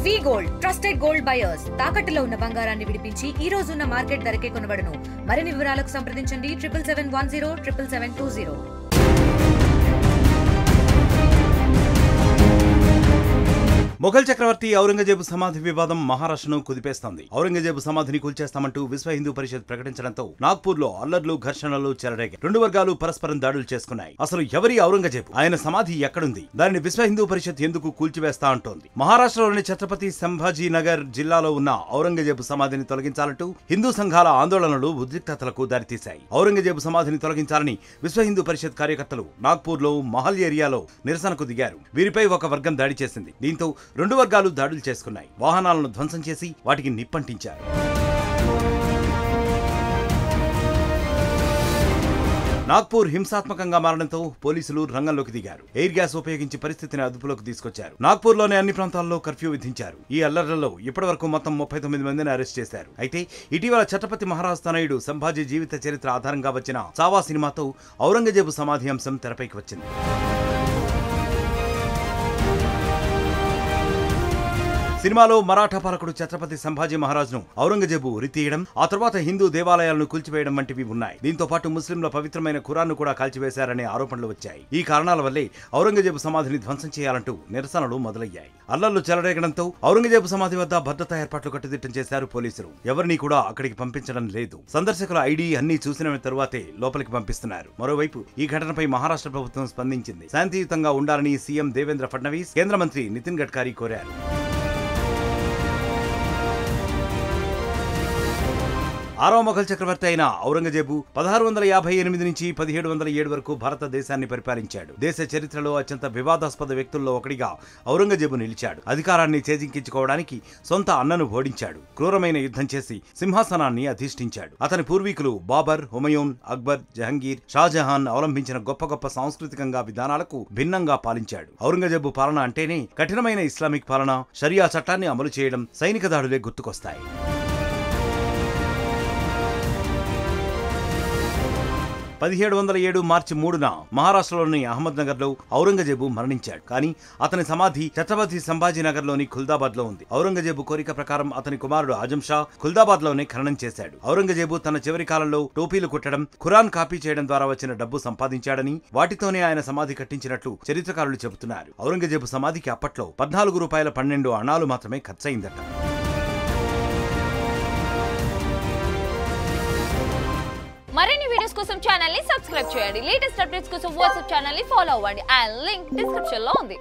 వి gold trusted gold buyers తాకట్టులో ఉన్న బంగారాన్ని విడిపించి ఈ రోజు ఉన్న మార్కెట్ ధరకే కొనబడును. మరిన్ని వివరాలకు సంప్రదించండి 7771077720. మొఘల్ చక్రవర్తి ఔరంగజేబు సమాధి వివాదం మహారాష్ట్రను కుదిపేస్తోంది. ఔరంగజేబు సమాధిని కూల్చేస్తామంటూ విశ్వ హిందూ పరిషత్ ప్రకటించడంతో నాగ్పూర్ లో అల్లర్లు, ఘర్షణలు చెలరేగాయి. రెండు వర్గాలు పరస్పరం దాడులు చేసుకున్నాయి. అసలు ఎవరి ఔరంగజేబు? ఆయన సమాధి ఎక్కడుంది? దానిని విశ్వ హిందూ పరిషత్ ఎందుకు కూల్చివేస్తా అంటోంది? మహారాష్ట్రలోని ఛత్రపతి సంభాజీ నగర్ జిల్లాలో ఉన్న ఔరంగజేబు సమాధిని తొలగించాలంటూ హిందూ సంఘాల ఆందోళనలు ఉద్రిక్తతలకు దారితీశాయి. ఔరంగజేబు సమాధిని తొలగించాలని విశ్వ హిందూ పరిషత్ కార్యకర్తలు నాగ్పూర్ లో మహల్ ఏరియాలో నిరసనకు దిగారు. వీరిపై ఒక వర్గం దాడి చేసింది. దీంతో రెండు వర్గాలు దాడులు చేసుకున్నాయి. వాహనాలను ధ్వంసం చేసి వాటికి నిప్పంటించారు. నాగ్పూర్ హింసాత్మకంగా మారడంతో పోలీసులు రంగంలోకి దిగారు. ఎయిర్ గ్యాస్ ఉపయోగించి పరిస్థితిని అదుపులోకి తీసుకొచ్చారు. నాగ్పూర్ లోని అన్ని ప్రాంతాల్లో కర్ఫ్యూ విధించారు. ఈ అల్లర్లలో ఇప్పటివరకు మొత్తం 39 మందిని అరెస్ట్ చేశారు. అయితే ఇటీవల ఛత్రపతి మహారాజ్ తనయుడు సంభాజీ జీవిత చరిత్ర ఆధారంగా వచ్చిన చావా సినిమాతో ఔరంగజేబు సమాధి అంశం తెరపైకి వచ్చింది. సినిమాలో మరాఠా పాలకుడు ఛత్రపతి సంభాజీ మహారాజ్ను ఔరంగజేబు ఉరితీయడం, ఆ తర్వాత హిందూ దేవాలయాలను కూల్చివేయడం వంటివి ఉన్నాయి. దీంతో పాటు ముస్లింల పవిత్రమైన ఖురాన్ను కూడా కాల్చివేశారనే ఆరోపణలు వచ్చాయి. ఈ కారణాల వల్లే ఔరంగజేబు సమాధిని ధ్వంసం చేయాలంటూ నిరసనలు మొదలయ్యాయి. అల్లర్లు చెలరేగడంతో ఔరంగజేబు సమాధి వద్ద భద్రతా ఏర్పాట్లు కట్టుదిట్టం చేశారు పోలీసులు. ఎవరిని కూడా అక్కడికి పంపించడం లేదు. సందర్శకుల ఐడి అన్ని చూసిన తరువాతే లోపలికి పంపిస్తున్నారు. మరోవైపు ఈ ఘటనపై మహారాష్ట్ర ప్రభుత్వం స్పందించింది. శాంతియుతంగా ఉండాలని సీఎం దేవేంద్ర ఫడ్నవీస్, కేంద్ర మంత్రి నితిన్ గడ్కరీ కోరారు. ఆరవ మొఘల్ చక్రవర్తి అయిన ఔరంగజేబు 1658 నుంచి 1707 వరకు భారతదేశాన్ని పరిపాలించాడు. దేశ చరిత్రలో అత్యంత వివాదాస్పద వ్యక్తుల్లో ఒకటిగా ఔరంగజేబు నిలిచాడు. అధికారాన్ని చేజిక్కించుకోవడానికి సొంత అన్నను ఓడించాడు. క్రూరమైన యుద్ధం చేసి సింహాసనాన్ని అధిష్ఠించాడు. అతని పూర్వీకులు బాబర్, హుమయూన్, అక్బర్, జహంగీర్, షాజహాన్ అవలంబించిన గొప్ప గొప్ప సాంస్కృతికంగా విధానాలకు భిన్నంగా పాలించాడు. ఔరంగజేబు పాలన అంటేనే కఠినమైన ఇస్లామిక్ పాలన, షరియా చట్టాన్ని అమలు చేయడం, సైనిక దాడులే గుర్తుకొస్తాయి. 1707 మార్చి 3న మహారాష్ట్రలోని అహ్మద్ నగర్ లో ఔరంగజేబు మరణించాడు. కానీ అతని సమాధి ఛత్రపతి సంభాజీ నగర్ లోని ఖుల్దాబాద్ లో ఉంది. ఔరంగజేబు కోరిక ప్రకారం అతని కుమారుడు ఆజం షా ఖుల్దాబాద్ లోనే ఖననం చేశాడు. ఔరంగజేబు తన చివరి కాలంలో టోపీలు కుట్టడం, ఖురాన్ కాపీ చేయడం ద్వారా వచ్చిన డబ్బు సంపాదించాడని, వాటితోనే ఆయన సమాధి కట్టించినట్లు చరిత్రకారులు చెబుతున్నారు. ఔరంగజేబు సమాధికి అప్పట్లో 14 రూపాయల 12 అణాలు మాత్రమే ఖర్చయిందట. మరిన్ని వీడియోస్ కోసం ఛానల్ ని సబ్స్క్రైబ్ చేయండి. లేటెస్ట్ అప్డేట్స్ కోసం వాట్సాప్ ఛానల్ ని ఫాలో అవ్వండి. అండ్ లింక్ డిస్క్రిప్షన్ లో ఉంది.